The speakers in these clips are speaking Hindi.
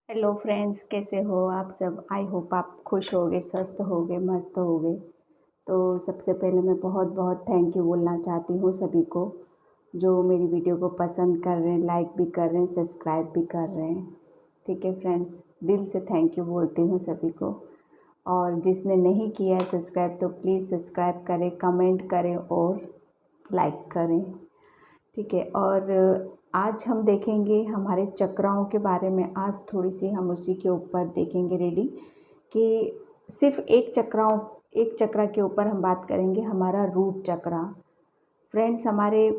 हेलो फ्रेंड्स, कैसे हो आप सब। आई होप आप खुश होगे, स्वस्थ होगे, मस्त होगे। तो सबसे पहले मैं बहुत बहुत थैंक यू बोलना चाहती हूँ सभी को जो मेरी वीडियो को पसंद कर रहे हैं, लाइक भी कर रहे हैं, सब्सक्राइब भी कर रहे हैं। ठीक है फ्रेंड्स, दिल से थैंक यू बोलती हूँ सभी को। और जिसने नहीं किया है सब्सक्राइब तो प्लीज़ सब्सक्राइब करें, कमेंट करें और लाइक करें। ठीक है। और आज हम देखेंगे हमारे चक्राओं के बारे में। आज थोड़ी सी हम उसी के ऊपर देखेंगे रीडिंग कि सिर्फ एक चक्रा के ऊपर हम बात करेंगे, हमारा रूट चक्रा। फ्रेंड्स, हमारे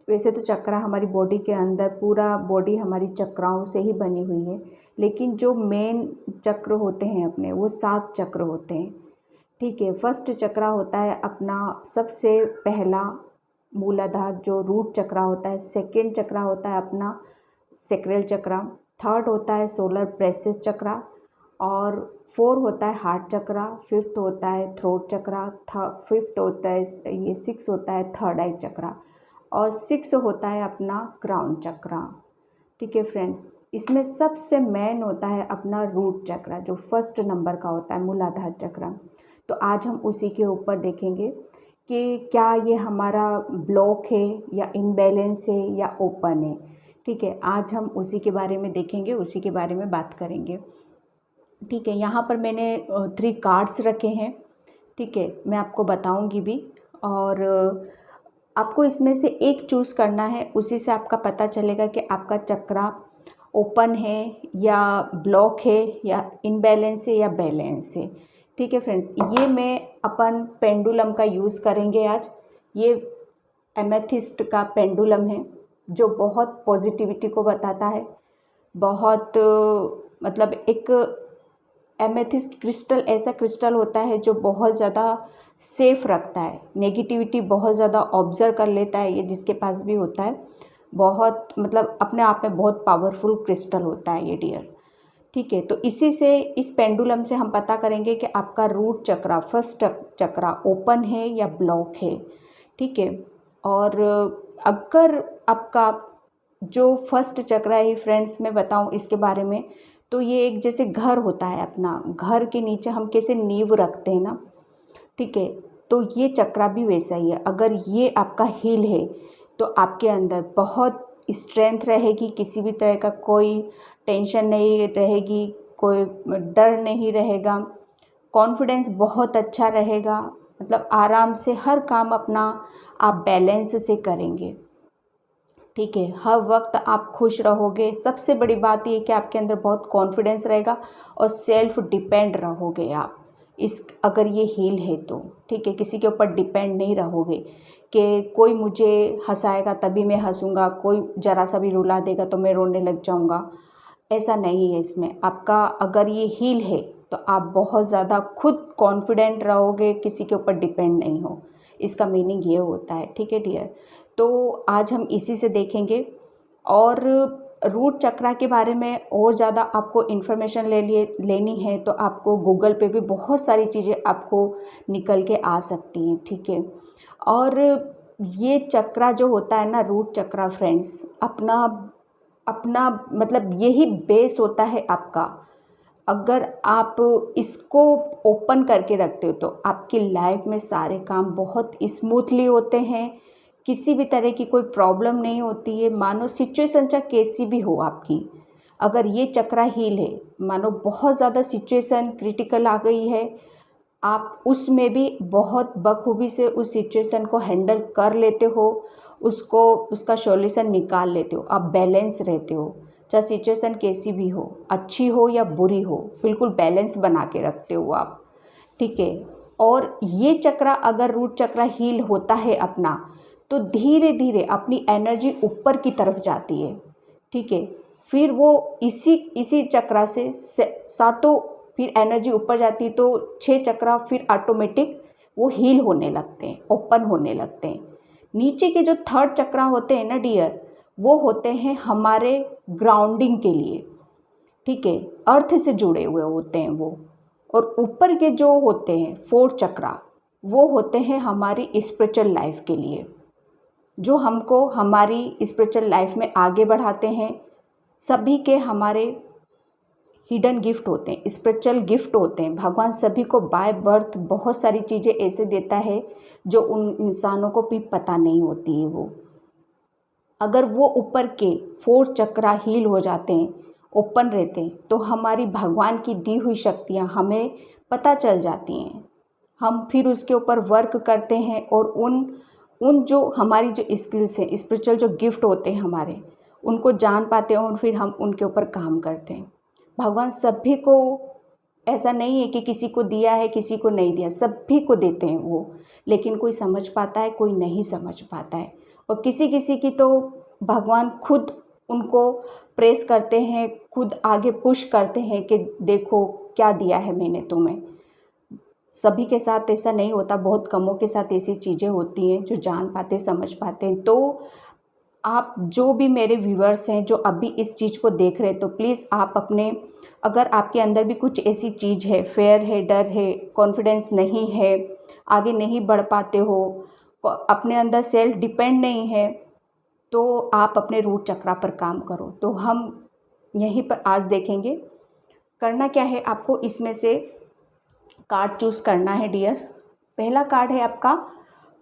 वैसे तो चक्रा हमारी बॉडी के अंदर, पूरा बॉडी हमारी चक्राओं से ही बनी हुई है, लेकिन जो मेन चक्र होते हैं अपने, वो 7 चक्र होते हैं। ठीक है। फर्स्ट चक्रा होता है अपना सबसे पहला मूलाधार जो रूट चक्रा होता है। सेकंड चक्रा होता है अपना सेक्रल चक्रा। थर्ड होता है सोलर प्लेक्सस चक्रा। और 4 होता है हार्ट चक्रा। फिफ्थ होता है थ्रोट चक्रा। फिफ्थ होता है ये 6 होता है थर्ड आई चक्रा। और 6 होता है अपना क्राउन चक्रा। ठीक है फ्रेंड्स, इसमें सबसे मेन होता है अपना रूट चक्रा जो फर्स्ट नंबर का होता है, मूलाधार चक्रा। तो आज हम उसी के ऊपर देखेंगे कि क्या ये हमारा ब्लॉक है या इनबैलेंस है या ओपन है। ठीक है, आज हम उसी के बारे में देखेंगे, उसी के बारे में बात करेंगे। ठीक है, यहाँ पर मैंने 3 कार्ड्स रखे हैं। ठीक है, मैं आपको बताऊंगी भी। और आपको इसमें से एक चूज़ करना है, उसी से आपका पता चलेगा कि आपका चक्रा ओपन है या ब्लॉक है या इनबैलेंस है या बैलेंस है। ठीक है फ्रेंड्स, ये मैं अपन पेंडुलम का यूज़ करेंगे आज। ये एमेथिस्ट का पेंडुलम है जो बहुत पॉजिटिविटी को बताता है। बहुत मतलब एक एमेथिस्ट क्रिस्टल ऐसा क्रिस्टल होता है जो बहुत ज़्यादा सेफ रखता है, नेगेटिविटी बहुत ज़्यादा ऑब्जर्व कर लेता है। ये जिसके पास भी होता है, बहुत मतलब अपने आप में बहुत पावरफुल क्रिस्टल होता है ये डियर। ठीक है, तो इसी से, इस पेंडुलम से हम पता करेंगे कि आपका रूट चक्रा, फर्स्ट चक्रा ओपन है या ब्लॉक है। ठीक है। और अगर आपका जो फर्स्ट चक्रा है फ्रेंड्स, मैं बताऊं इसके बारे में, तो ये एक जैसे घर होता है अपना, घर के नीचे हम कैसे नींव रखते हैं ना। ठीक है, तो ये चक्रा भी वैसा ही है। अगर ये आपका हील है तो आपके अंदर बहुत स्ट्रेंथ रहेगी, किसी भी तरह का कोई टेंशन नहीं रहेगी, कोई डर नहीं रहेगा, कॉन्फिडेंस बहुत अच्छा रहेगा। मतलब आराम से हर काम अपना आप बैलेंस से करेंगे। ठीक है, हर वक्त आप खुश रहोगे। सबसे बड़ी बात ये कि आपके अंदर बहुत कॉन्फिडेंस रहेगा और सेल्फ डिपेंड रहोगे आप, इस अगर ये हील है तो। ठीक है, किसी के ऊपर डिपेंड नहीं रहोगे कि कोई मुझे हंसाएगा तभी मैं हंसूंगा, कोई ज़रा सा भी रुला देगा तो मैं रोने लग जाऊंगा। ऐसा नहीं है इसमें आपका। अगर ये हील है तो आप बहुत ज़्यादा खुद कॉन्फिडेंट रहोगे, किसी के ऊपर डिपेंड नहीं हो। इसका मीनिंग ये होता है। ठीक है डियर, तो आज हम इसी से देखेंगे। और रूट चक्रा के बारे में और ज़्यादा आपको इन्फॉर्मेशन लेनी है तो आपको गूगल पे भी बहुत सारी चीज़ें आपको निकल के आ सकती हैं। ठीक है। और ये चक्रा जो होता है ना, रूट चक्रा फ्रेंड्स, अपना अपना मतलब यही बेस होता है आपका। अगर आप इसको ओपन करके रखते हो तो आपकी लाइफ में सारे काम बहुत स्मूथली होते हैं, किसी भी तरह की कोई प्रॉब्लम नहीं होती है। मानो सिचुएशन चाहे कैसी भी हो आपकी, अगर ये चक्रा हील है, मानो बहुत ज़्यादा सिचुएशन क्रिटिकल आ गई है, आप उसमें भी बहुत बखूबी से उस सिचुएशन को हैंडल कर लेते हो, उसको उसका सॉल्यूशन निकाल लेते हो, आप बैलेंस रहते हो। चाहे सिचुएशन कैसी भी हो, अच्छी हो या बुरी हो, बिल्कुल बैलेंस बना के रखते हो आप। ठीक है। और ये चक्रा, अगर रूट चक्रा हील होता है अपना, तो धीरे धीरे अपनी एनर्जी ऊपर की तरफ जाती है। ठीक है, फिर वो इसी इसी चक्रा से सातों, फिर एनर्जी ऊपर जाती है तो 6 चक्रा फिर ऑटोमेटिक वो हील होने लगते हैं, ओपन होने लगते हैं। नीचे के जो थर्ड चक्रा होते हैं ना डियर, वो होते हैं हमारे ग्राउंडिंग के लिए। ठीक है, अर्थ से जुड़े हुए होते हैं वो। और ऊपर के जो होते हैं फोर्थ चक्रा, वो होते हैं हमारी स्पिरिचुअल लाइफ के लिए, जो हमको हमारी स्पिरिचुअल लाइफ में आगे बढ़ाते हैं। सभी के हमारे हिडन गिफ्ट होते हैं, स्पिरिचुअल गिफ्ट होते हैं। भगवान सभी को बाय बर्थ बहुत सारी चीज़ें ऐसे देता है जो उन इंसानों को भी पता नहीं होती है। वो अगर वो ऊपर के 4 चक्रा हील हो जाते हैं, ओपन रहते हैं, तो हमारी भगवान की दी हुई शक्तियाँ हमें पता चल जाती हैं। हम फिर उसके ऊपर वर्क करते हैं और उन जो हमारी जो स्किल्स हैं, स्पिरिचुअल जो गिफ्ट होते हैं हमारे, उनको जान पाते हैं और फिर हम उनके ऊपर काम करते हैं। भगवान सभी को, ऐसा नहीं है कि किसी को दिया है किसी को नहीं दिया, सभी को देते हैं वो, लेकिन कोई समझ पाता है कोई नहीं समझ पाता है। और किसी किसी की तो भगवान खुद उनको प्रेस करते हैं, खुद आगे पुश करते हैं कि देखो क्या दिया है मैंने तुम्हें। सभी के साथ ऐसा नहीं होता, बहुत कमों के साथ ऐसी चीज़ें होती हैं जो जान पाते समझ पाते हैं। तो आप जो भी मेरे व्यूअर्स हैं जो अभी इस चीज़ को देख रहे हैं, तो प्लीज़ आप अपने, अगर आपके अंदर भी कुछ ऐसी चीज़ है, फेयर है, डर है, कॉन्फिडेंस नहीं है, आगे नहीं बढ़ पाते हो, अपने अंदर सेल्फ डिपेंड नहीं है, तो आप अपने रूट चक्रा पर काम करो। तो हम यहीं पर आज देखेंगे। करना क्या है आपको, इसमें से कार्ड चूज़ करना है डियर। पहला कार्ड है आपका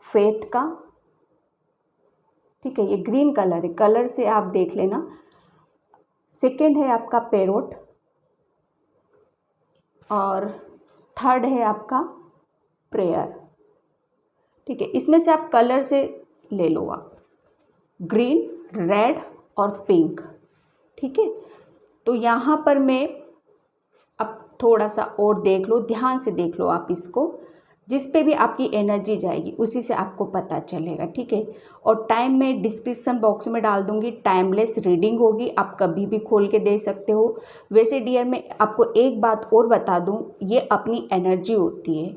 फेथ का, ठीक है, ये ग्रीन कलर है, कलर से आप देख लेना। सेकंड है आपका पैरोट और थर्ड है आपका प्रेयर, ठीक है। इसमें से आप कलर से ले लो, आप ग्रीन, रेड और पिंक, ठीक है। तो यहाँ पर मैं अब थोड़ा सा और देख लो, ध्यान से देख लो आप इसको, जिस पे भी आपकी एनर्जी जाएगी उसी से आपको पता चलेगा, ठीक है। और टाइम मैं डिस्क्रिप्शन बॉक्स में डाल दूंगी, टाइमलेस रीडिंग होगी, आप कभी भी खोल के दे सकते हो। वैसे डियर मैं आपको एक बात और बता दूं, ये अपनी एनर्जी होती है,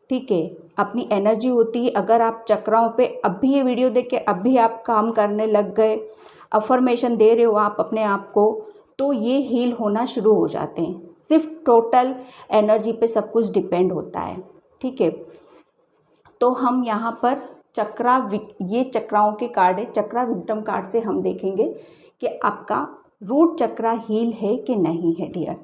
ठीक है, अपनी एनर्जी होती है। अगर आप चक्राओं पे अभी ये वीडियो देख के अभी आप काम करने लग गए, अफर्मेशन दे रहे हो आप अपने आप को, तो ये हील होना शुरू हो जाते हैं। सिर्फ टोटल एनर्जी पे सब कुछ डिपेंड होता है, ठीक है। तो हम यहाँ पर ये चक्राओं के कार्ड है, चक्रा विजडम कार्ड से हम देखेंगे कि आपका रूट चक्रा हील है कि नहीं है डियर,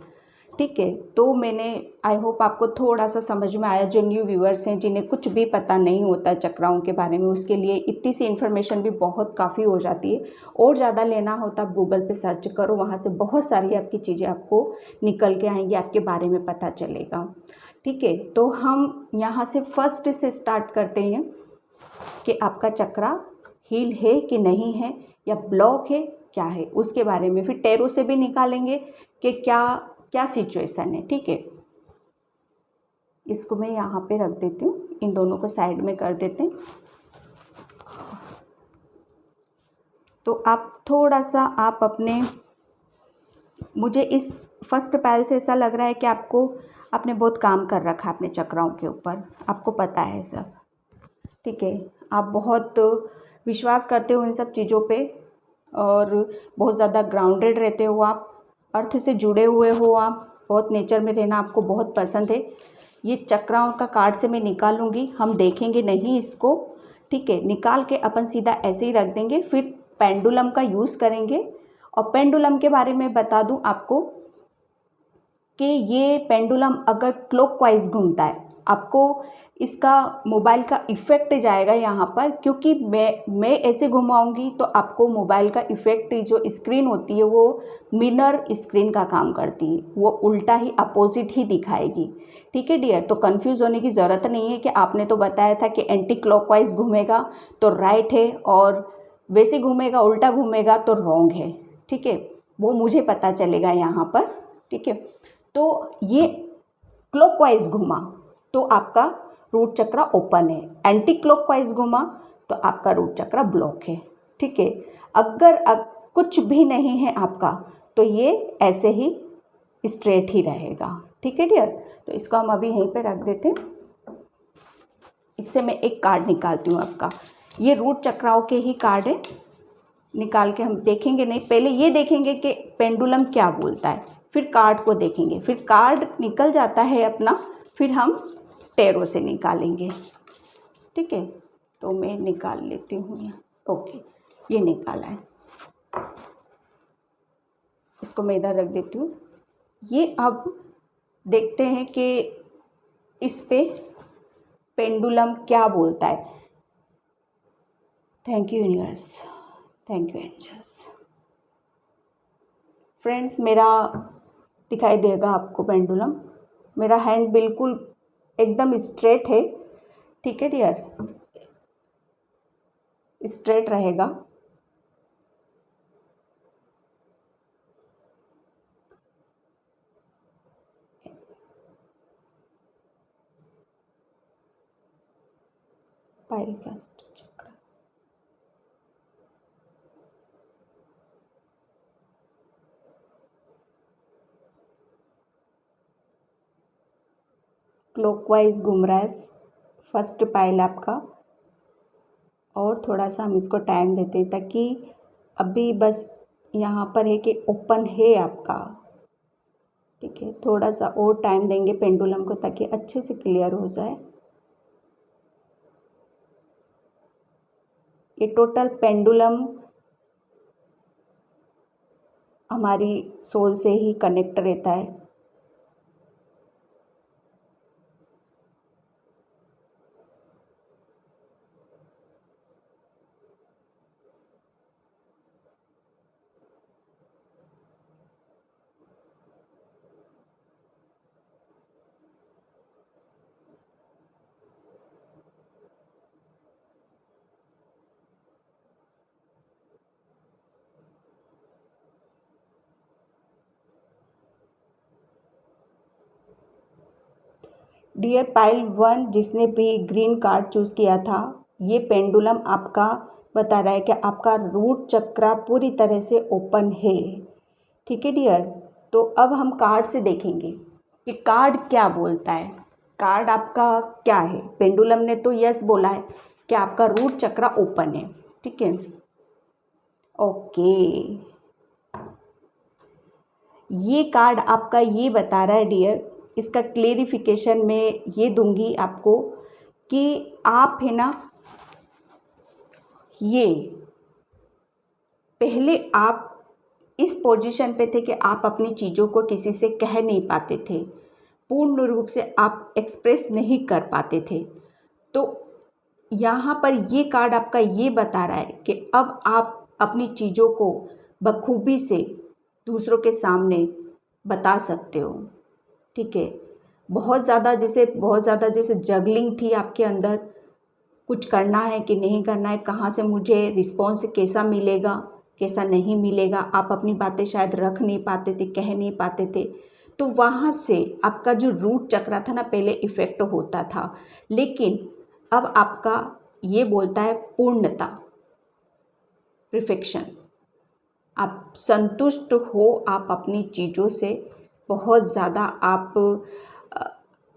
ठीक है। तो मैंने, आई होप आपको थोड़ा सा समझ में आया। जो न्यू व्यूअर्स हैं जिन्हें कुछ भी पता नहीं होता चक्राओं के बारे में, उसके लिए इतनी सी इन्फॉर्मेशन भी बहुत काफ़ी हो जाती है। और ज़्यादा लेना होता आप गूगल पे सर्च करो, वहाँ से बहुत सारी आपकी चीज़ें आपको निकल के आएंगी, आपके बारे में पता चलेगा, ठीक है। तो हम यहाँ से फर्स्ट से स्टार्ट करते हैं कि आपका चक्रा हील है कि नहीं है, या ब्लॉक है क्या है, उसके बारे में। फिर टैरो से भी निकालेंगे कि क्या सिचुएशन है, ठीक है। इसको मैं यहाँ पे रख देती हूँ, इन दोनों को साइड में कर देते हैं। तो आप थोड़ा सा आप अपने, मुझे इस फर्स्ट पैल से ऐसा लग रहा है कि आपने बहुत काम कर रखा है अपने चक्राओं के ऊपर, आपको पता है सब, ठीक है। आप बहुत विश्वास करते हो इन सब चीज़ों पे और बहुत ज़्यादा ग्राउंडेड रहते हो, आप अर्थ से जुड़े हुए हो, आप बहुत नेचर में रहना आपको बहुत पसंद है। ये चक्राओं का कार्ड से मैं निकालूंगी, हम देखेंगे नहीं इसको, ठीक है। निकाल के अपन सीधा ऐसे ही रख देंगे, फिर पेंडुलम का यूज़ करेंगे। और पेंडुलम के बारे में बता दूं आपको कि ये पेंडुलम अगर क्लॉकवाइज घूमता है, आपको इसका मोबाइल का इफ़ेक्ट जाएगा यहाँ पर, क्योंकि मैं ऐसे घुमाऊंगी तो आपको मोबाइल का इफ़ेक्ट, जो स्क्रीन होती है वो मिरर स्क्रीन का काम करती है, वो उल्टा ही अपोजिट ही दिखाएगी, ठीक है डियर। तो कंफ्यूज होने की ज़रूरत नहीं है कि आपने तो बताया था कि एंटी क्लॉकवाइज घूमेगा तो राइट है, और वैसे घूमेगा उल्टा घूमेगा तो रॉन्ग है, ठीक है। वो मुझे पता चलेगा यहाँ पर, ठीक है। तो ये क्लॉकवाइज घुमा तो आपका रूट चक्रा ओपन है, एंटी क्लॉकवाइज घुमा तो आपका रूट चक्रा ब्लॉक है, ठीक है। अगर कुछ भी नहीं है आपका तो ये ऐसे ही स्ट्रेट ही रहेगा, ठीक है डियर। तो इसको हम अभी यहीं पे रख देते हैं। इससे मैं एक कार्ड निकालती हूँ आपका, ये रूट चक्राओं के ही कार्ड है, निकाल के हम देखेंगे। नहीं, पहले ये देखेंगे कि पेंडुलम क्या बोलता है, फिर कार्ड को देखेंगे। फिर कार्ड निकल जाता है अपना, फिर हम टैरो से निकालेंगे, ठीक है। तो मैं निकाल लेती हूँ यहाँ, ओके, ये निकाला है, इसको मैं इधर रख देती हूँ। ये अब देखते हैं कि इस पे पेंडुलम क्या बोलता है। Thank you universe, thank you angels. Friends, मेरा दिखाई देगा आपको पेंडुलम। मेरा हैंड बिल्कुल एकदम स्ट्रेट है, ठीक है डियर, स्ट्रेट रहेगा। पायल फर्स्ट चक्र, क्लॉकवाइज घूम रहा है फर्स्ट पायल आपका। और थोड़ा सा हम इसको टाइम देते हैं ताकि अभी बस यहाँ पर है कि ओपन है आपका, ठीक है। थोड़ा सा और टाइम देंगे पेंडुलम को ताकि अच्छे से क्लियर हो जाए। ये टोटल पेंडुलम हमारी सोल से ही कनेक्ट रहता है। डियर पाइल 1, जिसने भी ग्रीन कार्ड चूज़ किया था, ये पेंडुलम आपका बता रहा है कि आपका रूट चक्रा पूरी तरह से ओपन है, ठीक है डियर। तो अब हम कार्ड से देखेंगे कि कार्ड क्या बोलता है। कार्ड आपका क्या है? पेंडुलम ने तो यस बोला है कि आपका रूट चक्रा ओपन है, ठीक है। ओके, ये कार्ड आपका ये बता रहा है डियर, इसका क्लेरिफिकेशन मैं ये दूंगी आपको कि आप है ना, ये पहले आप इस पोजीशन पे थे कि आप अपनी चीज़ों को किसी से कह नहीं पाते थे, पूर्ण रूप से आप एक्सप्रेस नहीं कर पाते थे। तो यहाँ पर ये कार्ड आपका ये बता रहा है कि अब आप अपनी चीज़ों को बखूबी से दूसरों के सामने बता सकते हो, ठीक है। बहुत ज़्यादा जैसे जगलिंग थी आपके अंदर, कुछ करना है कि नहीं करना है, कहाँ से मुझे रिस्पॉन्स कैसा मिलेगा कैसा नहीं मिलेगा, आप अपनी बातें शायद रख नहीं पाते थे, कह नहीं पाते थे। तो वहाँ से आपका जो रूट चक्रा था ना, पहले इफ़ेक्ट होता था, लेकिन अब आपका ये बोलता है पूर्णता, परफेक्शन। आप संतुष्ट हो आप अपनी चीज़ों से, बहुत ज़्यादा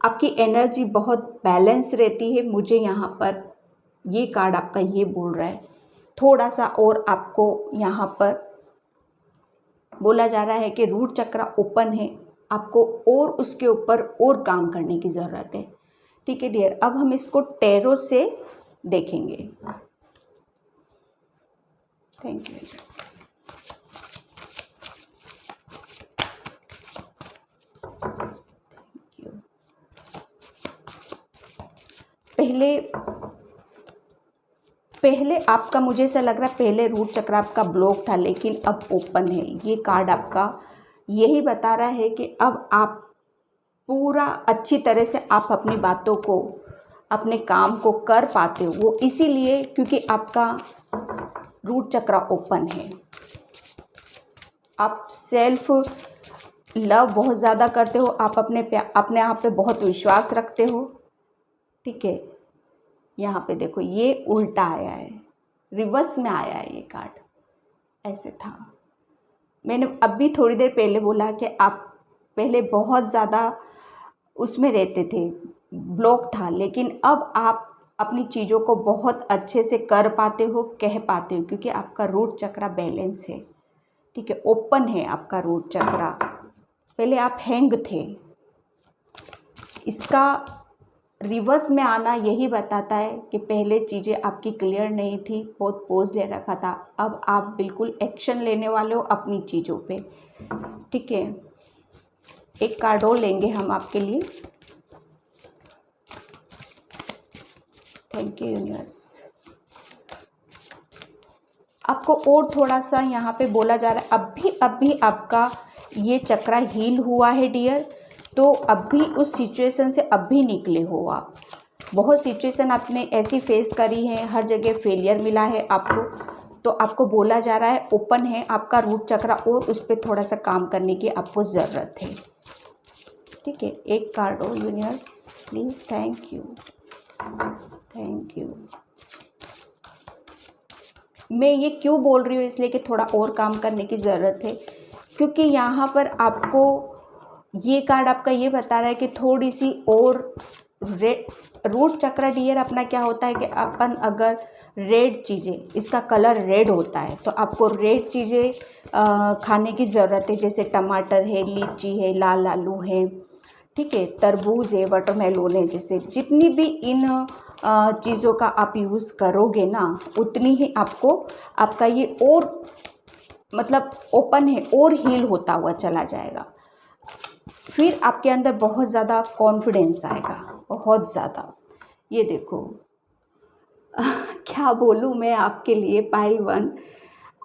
आपकी एनर्जी बहुत बैलेंस रहती है। मुझे यहाँ पर ये कार्ड आपका ये बोल रहा है। थोड़ा सा और आपको यहाँ पर बोला जा रहा है कि रूट चक्रा ओपन है, आपको और उसके ऊपर और काम करने की ज़रूरत है, ठीक है डियर। अब हम इसको टैरो से देखेंगे। Thank you. पहले आपका, मुझे ऐसा लग रहा है पहले रूट चक्र आपका ब्लॉक था, लेकिन अब ओपन है। ये कार्ड आपका यही बता रहा है कि अब आप पूरा अच्छी तरह से आप अपनी बातों को, अपने काम को कर पाते हो। वो इसीलिए क्योंकि आपका रूट चक्र ओपन है। आप सेल्फ लव बहुत ज़्यादा करते हो, आप अपने आप पे बहुत विश्वास रखते हो, ठीक है। यहाँ पे देखो ये उल्टा आया है, रिवर्स में आया है ये कार्ड, ऐसे था। मैंने अभी थोड़ी देर पहले बोला कि आप पहले बहुत ज़्यादा उसमें रहते थे, ब्लॉक था, लेकिन अब आप अपनी चीज़ों को बहुत अच्छे से कर पाते हो, कह पाते हो, क्योंकि आपका रूट चक्रा बैलेंस है, ठीक है, ओपन है आपका रूट चक्रा। पहले आप हैंग थे। इसका रिवर्स में आना यही बताता है कि पहले चीज़ें आपकी क्लियर नहीं थी, बहुत पोज ले रखा था। अब आप बिल्कुल एक्शन लेने वाले हो अपनी चीज़ों पे, ठीक है। एक कार्ड और लेंगे हम आपके लिए। Thank you universe. आपको और थोड़ा सा यहाँ पे बोला जा रहा है, अभी आपका ये चक्रा हील हुआ है डियर, तो अभी उस सिचुएशन से अभी निकले हो आप। बहुत सिचुएशन आपने ऐसी फेस करी है, हर जगह फेलियर मिला है आपको, तो आपको बोला जा रहा है ओपन है आपका रूट चक्रा और उस पर थोड़ा सा काम करने की आपको ज़रूरत है। ठीक है, एक कार्ड हो universe please. Thank you, thank you. मैं ये क्यों बोल रही हूँ, इसलिए कि थोड़ा और काम करने की ज़रूरत है, क्योंकि यहाँ पर आपको ये कार्ड आपका ये बता रहा है कि थोड़ी सी और रूट चक्र डियर अपना क्या होता है कि अपन अगर रेड चीज़ें, इसका कलर रेड होता है, तो आपको रेड चीज़ें खाने की ज़रूरत है, जैसे टमाटर है, लीची है, लाल आलू है, ठीक है, तरबूज है, वाटरमेलोन है, जैसे जितनी भी इन चीज़ों का आप यूज़ करोगे ना, उतनी ही आपको आपका ये और मतलब ओपन है और हील होता हुआ चला जाएगा। फिर आपके अंदर बहुत ज़्यादा कॉन्फिडेंस आएगा, बहुत ज़्यादा। ये देखो क्या बोलूँ मैं आपके लिए पाइल वन,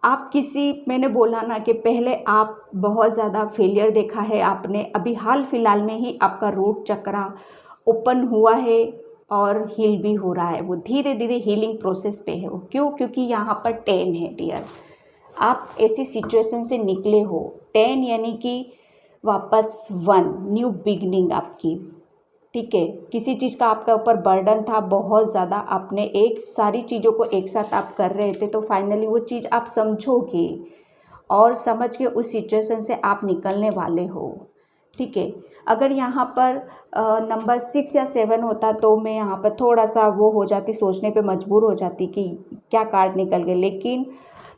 आप मैंने बोला ना कि पहले आप बहुत ज़्यादा फेलियर देखा है आपने, अभी हाल फिलहाल में ही आपका रूट चक्रा ओपन हुआ है और हील भी हो रहा है, वो धीरे धीरे हीलिंग प्रोसेस पे है वो। क्यों? क्योंकि यहाँ पर 10 है डियर, आप ऐसी सिचुएशन से निकले हो। 10 यानी कि वापस 1 न्यू बिगनिंग आपकी, ठीक है। किसी चीज़ का आपके ऊपर बर्डन था बहुत ज़्यादा, आपने एक सारी चीज़ों को एक साथ आप कर रहे थे, तो फाइनली वो चीज़ आप समझोगे और समझ के उस सिचुएशन से आप निकलने वाले हो, ठीक है। अगर यहाँ पर नंबर 6 या 7 होता तो मैं यहाँ पर थोड़ा सा वो हो जाती, सोचने पे मजबूर हो जाती कि क्या कार्ड निकल गए, लेकिन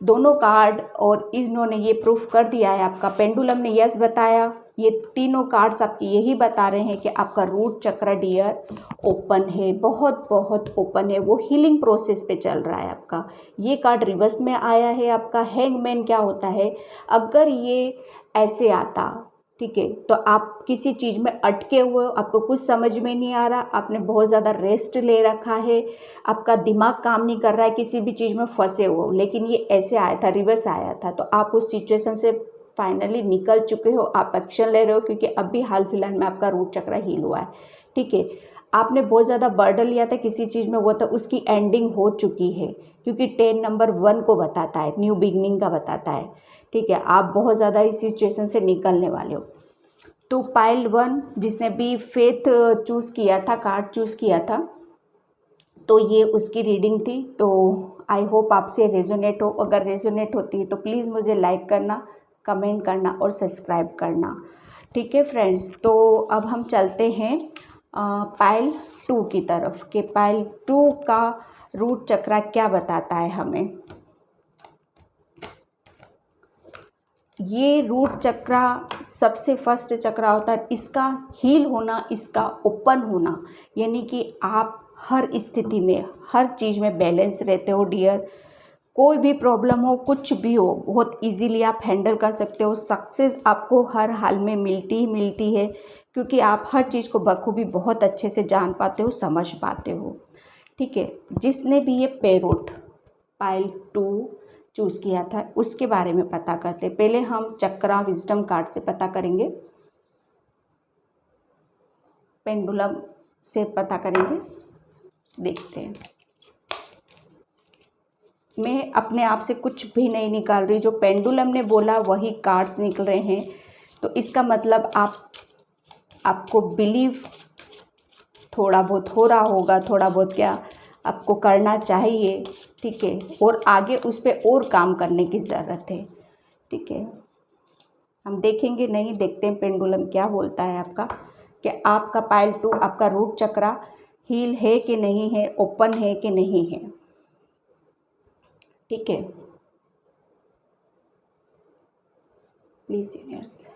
दोनों कार्ड और इन्होंने ये प्रूफ कर दिया है। आपका पेंडुलम ने यस बताया, ये तीनों कार्ड्स आपकी यही बता रहे हैं कि आपका रूट चक्र डियर ओपन है, बहुत बहुत ओपन है, वो हीलिंग प्रोसेस पे चल रहा है आपका। ये कार्ड रिवर्स में आया है आपका हैंगमैन। क्या होता है, अगर ये ऐसे आता, ठीक है, तो आप किसी चीज़ में अटके हुए हो, आपको कुछ समझ में नहीं आ रहा, आपने बहुत ज़्यादा रेस्ट ले रखा है, आपका दिमाग काम नहीं कर रहा है, किसी भी चीज़ में फंसे हुए हो, लेकिन ये ऐसे आया था, रिवर्स आया था, तो आप उस सिचुएशन से फाइनली निकल चुके हो, आप एक्शन ले रहे हो, क्योंकि अभी हाल फिलहाल में आपका रूट चक्र हील हुआ है, ठीक है। आपने बहुत ज़्यादा बर्डन लिया था किसी चीज़ में, वो तो उसकी एंडिंग हो चुकी है, क्योंकि 10 नंबर 1 को बताता है, न्यू बिगनिंग का बताता है, ठीक है। आप बहुत ज़्यादा इस सिचुएशन से निकलने वाले हो। तो पाइल 1 जिसने भी फेथ चूज़ किया था, कार्ड चूज़ किया था, तो ये उसकी रीडिंग थी। तो आई होप आपसे रेजोनेट हो, अगर रेजोनेट होती है तो प्लीज़ मुझे लाइक करना, कमेंट करना और सब्सक्राइब करना, ठीक है फ्रेंड्स। तो अब हम चलते हैं पाइल 2 की तरफ कि पाइल 2 का रूट चक्रा क्या बताता है हमें। ये रूट चक्रा सबसे फर्स्ट चक्रा होता है, इसका हील होना, इसका ओपन होना, यानी कि आप हर स्थिति में, हर चीज़ में बैलेंस रहते हो डियर। कोई भी प्रॉब्लम हो, कुछ भी हो, बहुत इजीली आप हैंडल कर सकते हो। सक्सेस आपको हर हाल में मिलती ही मिलती है, क्योंकि आप हर चीज़ को बखूबी बहुत अच्छे से जान पाते हो, समझ पाते हो, ठीक है। जिसने भी ये पेरोट पाइल 2 चूज़ किया था उसके बारे में पता करते। पहले हम चक्रा विजडम कार्ड से पता करेंगे, पेंडुलम से पता करेंगे, देखते हैं। मैं अपने आप से कुछ भी नहीं निकाल रही, जो पेंडुलम ने बोला वही कार्ड्स निकल रहे हैं, तो इसका मतलब आपको बिलीव थोड़ा बहुत हो रहा होगा, थोड़ा बहुत क्या आपको करना चाहिए, ठीक है, और आगे उस पर और काम करने की ज़रूरत है, ठीक है। हम देखेंगे, नहीं देखते हैं पेंडुलम क्या बोलता है आपका, कि आपका पाइल 2 आपका रूट चक्रा हील है कि नहीं है, ओपन है कि नहीं है, ठीक है। प्लीज़ यूनिवर्स,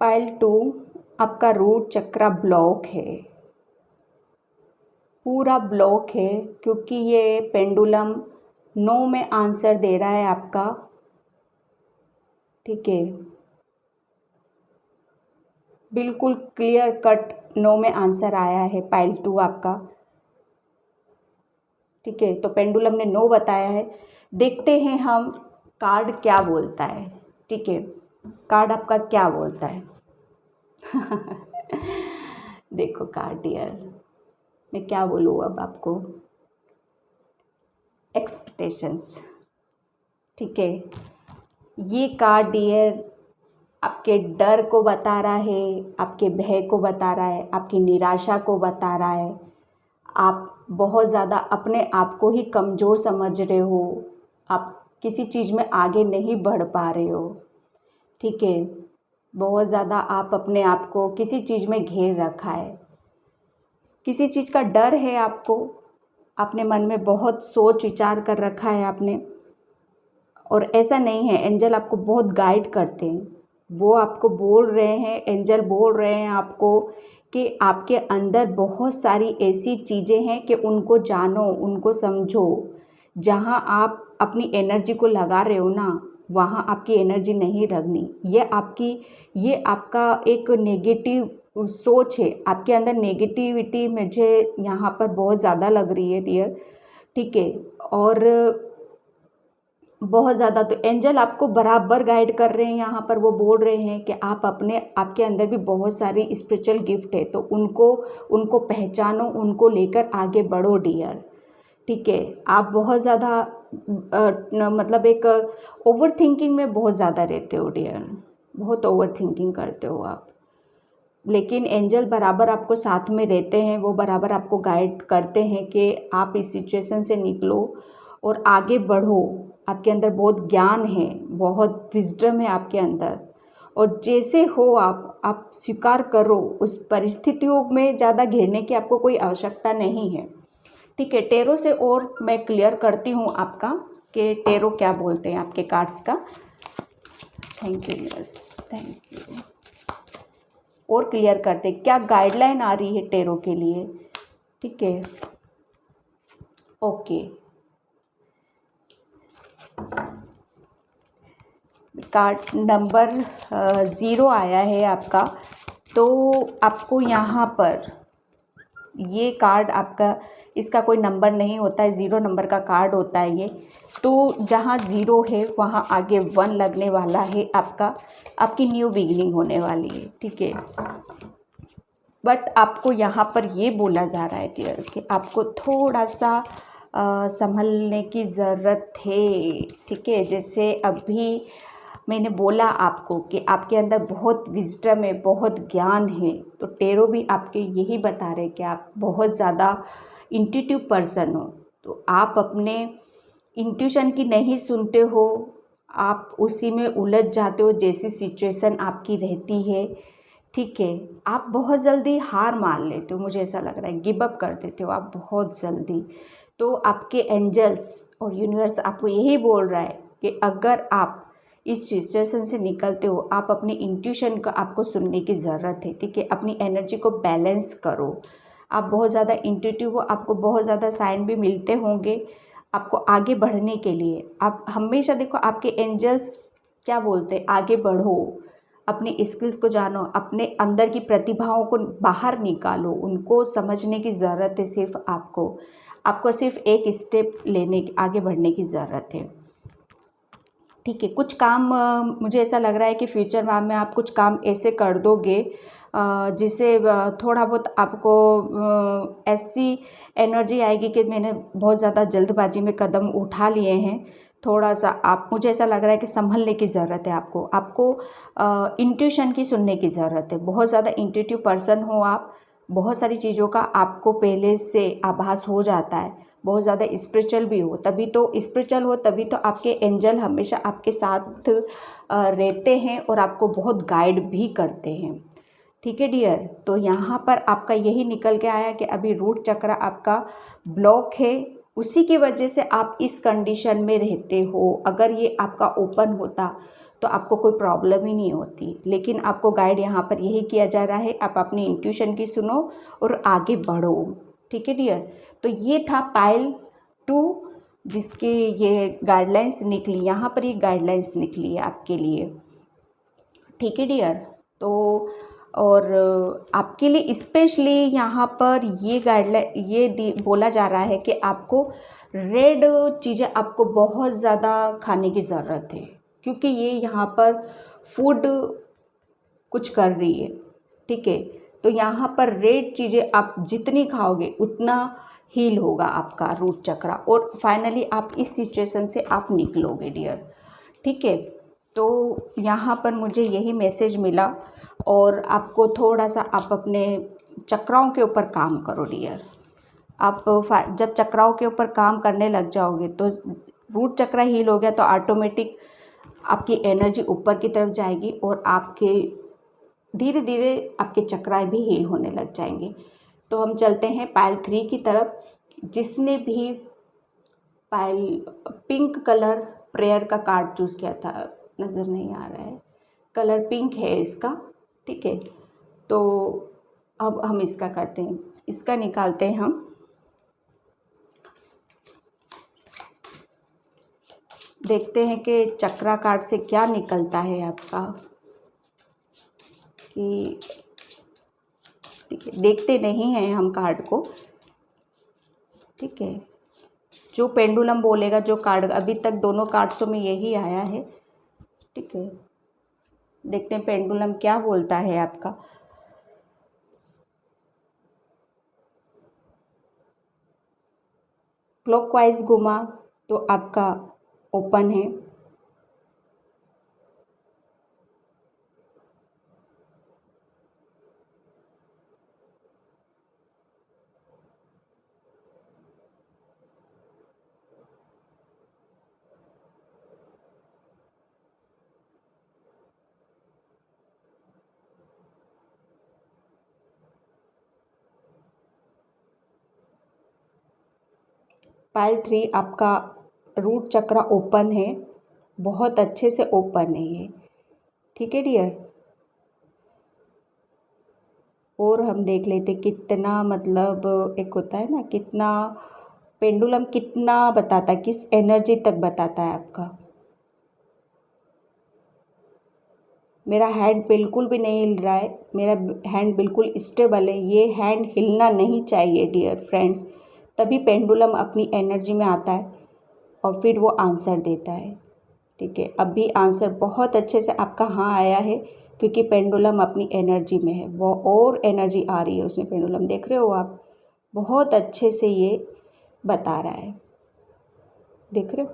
पाइल 2 आपका रूट चक्रा ब्लॉक है, पूरा ब्लॉक है, क्योंकि ये पेंडुलम नो में आंसर दे रहा है आपका। ठीक है, बिल्कुल क्लियर कट नो में आंसर आया है पाइल 2 आपका। ठीक है, तो पेंडुलम ने नो बताया है। देखते हैं हम कार्ड क्या बोलता है। ठीक है, कार्ड आपका क्या बोलता है। देखो कार्ड डियर, मैं क्या बोलूँ अब आपको। एक्सपेक्टेशंस। ठीक है, ये कार्ड डियर आपके डर को बता रहा है, आपके भय को बता रहा है, आपकी निराशा को बता रहा है। आप बहुत ज़्यादा अपने आप को ही कमज़ोर समझ रहे हो, आप किसी चीज़ में आगे नहीं बढ़ पा रहे हो। ठीक है, बहुत ज़्यादा आप अपने आप को किसी चीज़ में घेर रखा है, किसी चीज़ का डर है आपको, अपने मन में बहुत सोच विचार कर रखा है आपने। और ऐसा नहीं है, एंजल आपको बहुत गाइड करते हैं, वो आपको बोल रहे हैं, एंजल बोल रहे हैं आपको कि आपके अंदर बहुत सारी ऐसी चीज़ें हैं कि उनको जानो, उनको समझो। जहाँ आप अपनी एनर्जी को लगा रहे हो ना, वहाँ आपकी एनर्जी नहीं रखनी। ये आपका एक नेगेटिव सोच है, आपके अंदर नेगेटिविटी मुझे यहाँ पर बहुत ज़्यादा लग रही है डियर। ठीक है, और बहुत ज़्यादा तो एंजल आपको बराबर गाइड कर रहे हैं। यहाँ पर वो बोल रहे हैं कि आपके अंदर भी बहुत सारी स्पिरिचुअल गिफ्ट है, तो उनको पहचानो, उनको लेकर आगे बढ़ो डियर। ठीक है, आप बहुत ज़्यादा मतलब एक ओवर थिंकिंग में बहुत ज़्यादा रहते हो डियर, बहुत ओवर थिंकिंग करते हो आप। लेकिन एंजल बराबर आपको साथ में रहते हैं, वो बराबर आपको गाइड करते हैं कि आप इस सिचुएशन से निकलो और आगे बढ़ो। आपके अंदर बहुत ज्ञान है, बहुत विजडम है आपके अंदर, और जैसे हो आप स्वीकार करो। उस परिस्थितियों में ज़्यादा घिरने की आपको कोई आवश्यकता नहीं है। ठीक है, टेरो से और मैं क्लियर करती हूँ आपका कि टेरो क्या बोलते हैं आपके कार्ड्स का। Thank you, yes thank you. और क्लियर करते क्या गाइडलाइन आ रही है टेरो के लिए। ठीक है, ओके। कार्ड नंबर 0 आया है आपका, तो आपको यहाँ पर ये कार्ड आपका, इसका कोई नंबर नहीं होता है, 0 नंबर का कार्ड होता है ये। तो जहाँ 0 है वहाँ आगे 1 लगने वाला है आपकी न्यू बिगिनिंग होने वाली है। ठीक है, बट आपको यहाँ पर ये बोला जा रहा है डियर कि आपको थोड़ा सा संभलने की ज़रूरत है। ठीक है, जैसे अभी मैंने बोला आपको कि आपके अंदर बहुत विजडम है, बहुत ज्ञान है, तो टेरो भी आपके यही बता रहे कि आप बहुत ज़्यादा इंट्यूटिव पर्सन हो। तो आप अपने इंट्यूशन की नहीं सुनते हो, आप उसी में उलझ जाते हो जैसी सिचुएशन आपकी रहती है। ठीक है, आप बहुत जल्दी हार मान लेते हो, मुझे ऐसा लग रहा है, गिव अप कर देते हो आप बहुत जल्दी। तो आपके एंजल्स और यूनिवर्स आपको यही बोल रहा है कि अगर आप इस सिचुएशन से निकलते हो, आप अपनी इंट्यूशन का आपको सुनने की ज़रूरत है। ठीक है, अपनी एनर्जी को बैलेंस करो। आप बहुत ज़्यादा इंट्यूटिव हो, आपको बहुत ज़्यादा साइन भी मिलते होंगे आपको आगे बढ़ने के लिए। आप हमेशा देखो आपके एंजल्स क्या बोलते हैं, आगे बढ़ो, अपनी स्किल्स को जानो, अपने अंदर की प्रतिभाओं को बाहर निकालो, उनको समझने की ज़रूरत है। सिर्फ आपको सिर्फ एक स्टेप लेने आगे बढ़ने की ज़रूरत है। ठीक है, कुछ काम मुझे ऐसा लग रहा है कि फ्यूचर में आप कुछ काम ऐसे कर दोगे जिससे थोड़ा बहुत आपको ऐसी एनर्जी आएगी कि मैंने बहुत ज़्यादा जल्दबाजी में कदम उठा लिए हैं। थोड़ा सा मुझे ऐसा लग रहा है कि संभलने की ज़रूरत है आपको इंट्यूशन की सुनने की ज़रूरत है। बहुत ज़्यादा इंट्यूटिव पर्सन हो आप, बहुत सारी चीज़ों का आपको पहले से आभास हो जाता है। बहुत ज़्यादा स्पिरिचुअल भी हो, तभी तो आपके एंजल हमेशा आपके साथ रहते हैं और आपको बहुत गाइड भी करते हैं। ठीक है डियर, तो यहाँ पर आपका यही निकल के आया कि अभी रूट चक्र आपका ब्लॉक है, उसी की वजह से आप इस कंडीशन में रहते हो। अगर ये आपका ओपन होता तो आपको कोई प्रॉब्लम ही नहीं होती। लेकिन आपको गाइड यहाँ पर यही किया जा रहा है, आप अपनी इंट्यूशन की सुनो और आगे बढ़ो। ठीक है डियर, तो ये था पायल 2 जिसके ये गाइडलाइंस निकली, यहाँ पर ये गाइडलाइंस निकली है आपके लिए। ठीक है डियर, तो और आपके लिए स्पेशली यहाँ पर ये गाइडलाइन ये बोला जा रहा है कि आपको रेड चीज़ें आपको बहुत ज़्यादा खाने की ज़रूरत है, क्योंकि ये यहाँ पर फूड कुछ कर रही है। ठीक है, तो यहाँ पर रेड चीज़ें आप जितनी खाओगे उतना हील होगा आपका रूट चक्रा, और फाइनली आप इस सिचुएशन से आप निकलोगे डियर। ठीक है, तो यहाँ पर मुझे यही मैसेज मिला, और आपको थोड़ा सा आप अपने चक्राओं के ऊपर काम करो डियर। आप जब चक्राओं के ऊपर काम करने लग जाओगे तो रूट चक्रा हील हो गया तो ऑटोमेटिक आपकी एनर्जी ऊपर की तरफ जाएगी, और आपके धीरे धीरे आपके चक्राएं भी हील होने लग जाएंगे। तो हम चलते हैं पायल 3 की तरफ। जिसने भी पायल पिंक कलर प्रेयर का कार्ड चूज़ किया था, नज़र नहीं आ रहा है, कलर पिंक है इसका। ठीक है, तो अब हम इसका करते हैं, इसका निकालते हैं हम। देखते हैं कि चक्रा कार्ड से क्या निकलता है आपका, कि ठीक है, देखते नहीं हैं हम कार्ड को। ठीक है, जो पेंडुलम बोलेगा, जो कार्ड अभी तक दोनों कार्ड्सों में यही आया है। ठीक है, देखते हैं पेंडुलम क्या बोलता है आपका। क्लॉकवाइज घुमा तो आपका ओपन है, पायल 3 आपका रूट चक्रा ओपन है, बहुत अच्छे से ओपन है ये। ठीक है डियर, और हम देख लेते कितना, मतलब एक होता है ना, कितना पेंडुलम कितना बताता है, किस एनर्जी तक बताता है आपका। मेरा हैंड बिल्कुल भी नहीं हिल रहा है, मेरा हैंड बिल्कुल स्टेबल है। ये हैंड हिलना नहीं चाहिए डियर फ्रेंड्स, तभी पेंडुलम अपनी एनर्जी में आता है और फिर वो आंसर देता है। ठीक है, अभी आंसर बहुत अच्छे से आपका हाँ आया है, क्योंकि पेंडुलम अपनी एनर्जी में है, वो और एनर्जी आ रही है उसमें। पेंडुलम देख रहे हो आप, बहुत अच्छे से ये बता रहा है, देख रहे हो।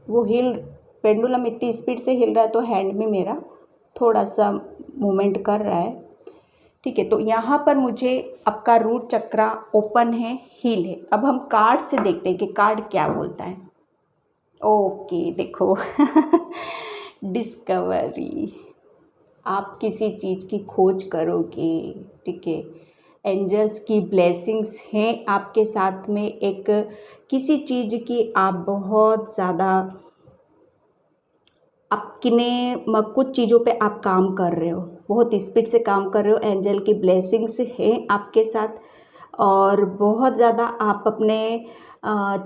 वो पेंडुलम इतनी स्पीड से हिल रहा है, तो हैंड में मेरा थोड़ा सा मूवमेंट कर रहा है। ठीक है, तो यहाँ पर मुझे आपका रूट चक्रा ओपन है, हील है। अब हम कार्ड से देखते हैं कि कार्ड क्या बोलता है। ओके, देखो डिस्कवरी, आप किसी चीज़ की खोज करोगे। ठीक है, एंजल्स की ब्लेसिंग्स हैं आपके साथ में, एक किसी चीज़ की आप बहुत ज़्यादा कुछ चीज़ों पे आप काम कर रहे हो, बहुत स्पीड से काम कर रहे हो, एंजल की ब्लेसिंग्स हैं आपके साथ, और बहुत ज़्यादा आप अपने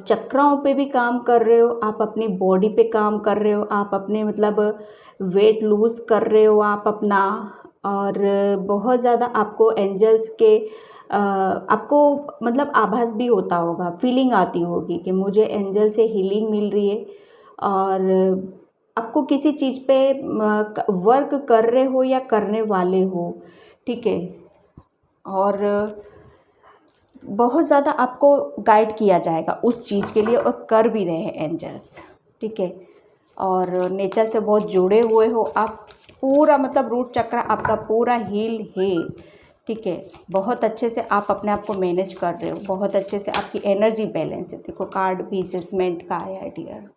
चक्राओं पे भी काम कर रहे हो, आप अपनी बॉडी पे काम कर रहे हो, आप अपने मतलब वेट लूज़ कर रहे हो आप अपना, और बहुत ज़्यादा आपको एंजल्स के आपको मतलब आभास भी होता होगा, फीलिंग आती होगी कि मुझे एंजल से हीलिंग मिल रही है, और आपको किसी चीज़ पे वर्क कर रहे हो या करने वाले हो। ठीक है, और बहुत ज़्यादा आपको गाइड किया जाएगा उस चीज़ के लिए, और कर भी रहे हैं एंजल्स। ठीक है, और नेचर से बहुत जुड़े हुए हो आप, पूरा मतलब रूट चक्र आपका पूरा हील है। ठीक है, बहुत अच्छे से आप अपने आप को मैनेज कर रहे हो, बहुत अच्छे से आपकी एनर्जी बैलेंस है। देखो कार्ड भी जजमेंट का आया है डियर।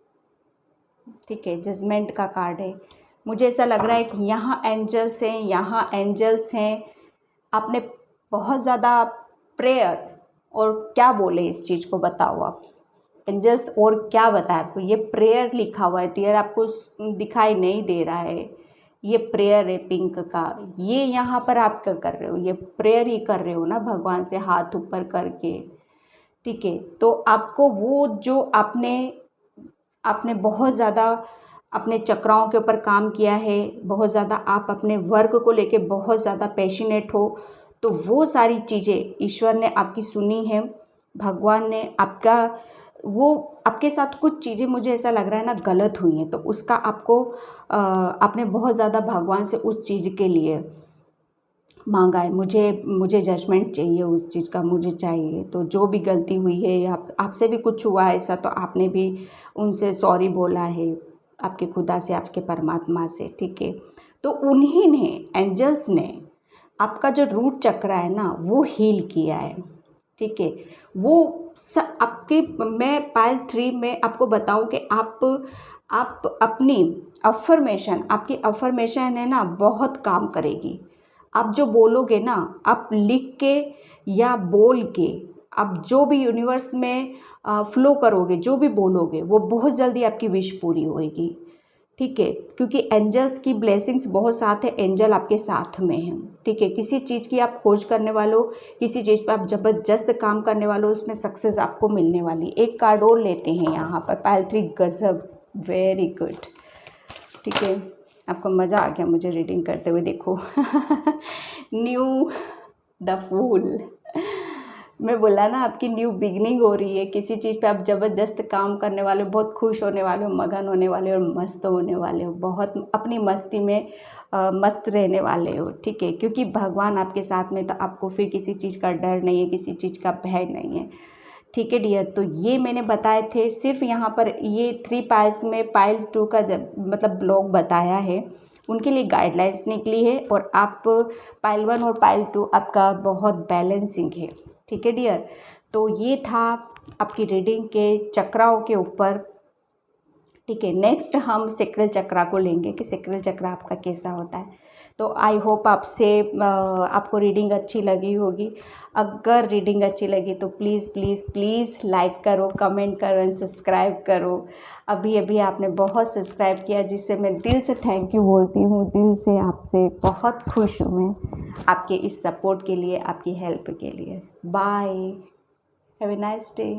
ठीक है, जजमेंट का कार्ड है। मुझे ऐसा लग रहा है कि यहाँ एंजल्स हैं, यहाँ एंजल्स हैं। आपने बहुत ज़्यादा प्रेयर, और क्या बोले इस चीज़ को, बताओ आप। एंजल्स और क्या बताए आपको। ये प्रेयर लिखा हुआ है डियर, आपको दिखाई नहीं दे रहा है, ये प्रेयर है पिंक का। ये यहाँ पर आप क्या कर रहे हो, ये प्रेयर ही कर रहे हो ना भगवान से हाथ ऊपर करके, ठीक है। तो आपको वो जो आपने बहुत ज़्यादा अपने चक्राओं के ऊपर काम किया है, बहुत ज़्यादा आप अपने वर्क को लेके बहुत ज़्यादा पैशनेट हो, तो वो सारी चीज़ें ईश्वर ने आपकी सुनी है, भगवान ने आपका वो आपके साथ कुछ चीज़ें मुझे ऐसा लग रहा है ना गलत हुई हैं, तो उसका आपको आपने बहुत ज़्यादा भगवान से उस चीज़ के लिए मांगा है। मुझे जजमेंट चाहिए उस चीज़ का, मुझे चाहिए। तो जो भी गलती हुई है या आपसे भी कुछ हुआ है ऐसा, तो आपने भी उनसे सॉरी बोला है, आपके खुदा से, आपके परमात्मा से, ठीक है। तो उन्हीं ने, एंजल्स ने आपका जो रूट चक्र है ना वो हील किया है, ठीक है। वो आपके, मैं पायल 3 में आपको बताऊं कि आप अपनी अफर्मेशन, आपकी अफर्मेशन है ना बहुत काम करेगी। आप जो बोलोगे ना, आप लिख के या बोल के, आप जो भी यूनिवर्स में फ्लो करोगे, जो भी बोलोगे वो बहुत जल्दी आपकी विश पूरी होएगी, ठीक है। क्योंकि एंजल्स की ब्लेसिंग्स बहुत साथ है, एंजल आपके साथ में हैं, ठीक है। किसी चीज़ की आप खोज करने वालों, किसी चीज़ पर आप ज़बरदस्त काम करने वालों, उसमें सक्सेस आपको मिलने वाली। एक कार्ड और लेते हैं यहाँ पर, पायल 3 गजब, वेरी गुड, ठीक है। आपको मज़ा आ गया मुझे रीडिंग करते हुए, देखो न्यू द फूल, मैं बोला ना आपकी न्यू बिगनिंग हो रही है। किसी चीज़ पे आप ज़बरदस्त काम करने वाले हो, बहुत खुश होने वाले हो, मगन होने वाले हो और मस्त होने वाले हो, बहुत अपनी मस्ती में मस्त रहने वाले हो, ठीक है। क्योंकि भगवान आपके साथ में, तो आपको फिर किसी चीज़ का डर नहीं है, किसी चीज़ का भय नहीं है, ठीक है डियर। तो ये मैंने बताए थे सिर्फ यहाँ पर, ये 3 पाइल्स में पाइल 2 का मतलब ब्लॉग बताया है, उनके लिए गाइडलाइंस निकली है। और आप पाइल 1 और पाइल 2 आपका बहुत बैलेंसिंग है, ठीक है डियर। तो ये था आपकी रीडिंग के चक्राओं के ऊपर, ठीक है। नेक्स्ट हम सेक्रल चक्रा को लेंगे कि सेक्रल चक्रा आपका कैसा होता है। तो आई होप आपको रीडिंग अच्छी लगी होगी। अगर रीडिंग अच्छी लगी तो प्लीज़ प्लीज़ प्लीज़ लाइक करो, कमेंट करो एंड सब्सक्राइब करो। अभी अभी आपने बहुत सब्सक्राइब किया, जिससे मैं दिल से थैंक यू बोलती हूँ, दिल से आपसे बहुत खुश हूँ मैं आपके इस सपोर्ट के लिए, आपकी हेल्प के लिए। Bye, have a nice day.